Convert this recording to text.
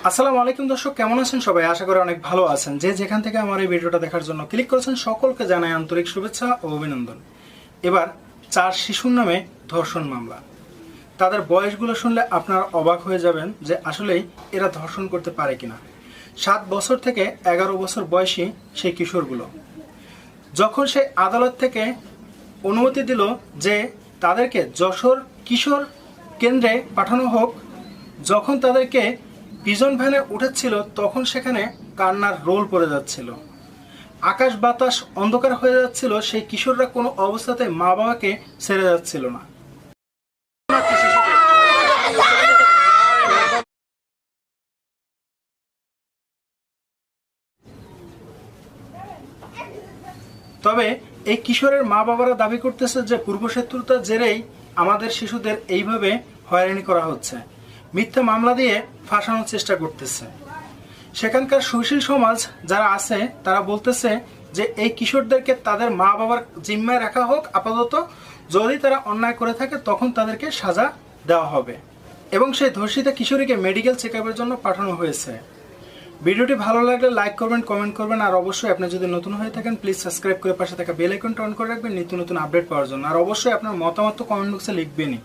আসসালামু আলাইকুম দর্শক, কেমন আছেন সবাই? আশা করি অনেক ভালো আছেন। যে যেখান থেকে আমার এই ভিডিওটা দেখার জন্য ক্লিক করেছেন সকলকে জানাই আন্তরিক শুভেচ্ছা ও অভিনন্দন। এবার 4 শিশুর নামে ধর্ষণ মামলা। তাদের বয়সগুলো শুনলে আপনারা অবাক হয়ে যাবেন যে আসলেই এরা ধর্ষণ করতে পারে কিনা। 7 বছর থেকে 11 বছর বয়সী সেই কিশোরগুলো, যখন সেই আদালত থেকে অনুমতি দিল যে তাদেরকে যশোর কিশোর কেন্দ্রে পাঠানো হোক, যখন তাদেরকে পিজন ভ্যানে উঠেছিল তখন সেখানে কান্নার রোল পড়ে যাচ্ছিল, আকাশ বাতাস অন্ধকার হয়ে যাচ্ছিল। সেই কিশোররা কোনো অবস্থাতে মা বাবাকে ছেড়ে যাচ্ছিল না। তবে এই কিশোরের মা বাবারা দাবি করতেছে যে পূর্বশত্রুতার জেরেই আমাদের শিশুদের এইভাবে হয়রানি করা হচ্ছে, মিথ্যা মামলা দিয়ে ফাঁসানোর চেষ্টা করতেছে। সেখানকার সুশীল সমাজ যারা আছে তারা বলতেছে যে এই কিশোরদেরকে তাদের মা বাবার জিম্মায় রাখা হোক আপাতত, যদি তারা অন্যায় করে থাকে তখন তাদেরকে সাজা দেওয়া হবে। এবং সেই ধর্ষিতা কিশোরীকে মেডিকেল চেক আপের জন্য পাঠানো হয়েছে। ভিডিওটি ভালো লাগলে লাইক করবেন, কমেন্ট করবেন, আর অবশ্যই আপনি যদি নতুন হয়ে থাকেন প্লিজ সাবস্ক্রাইব করে পাশে থাকা বেল আইকনটা অন করে রাখবেন নিত্য নতুন আপডেট পাওয়ার জন্য। আর অবশ্যই আপনার মতামত কমেন্ট বক্সে লিখবেনই।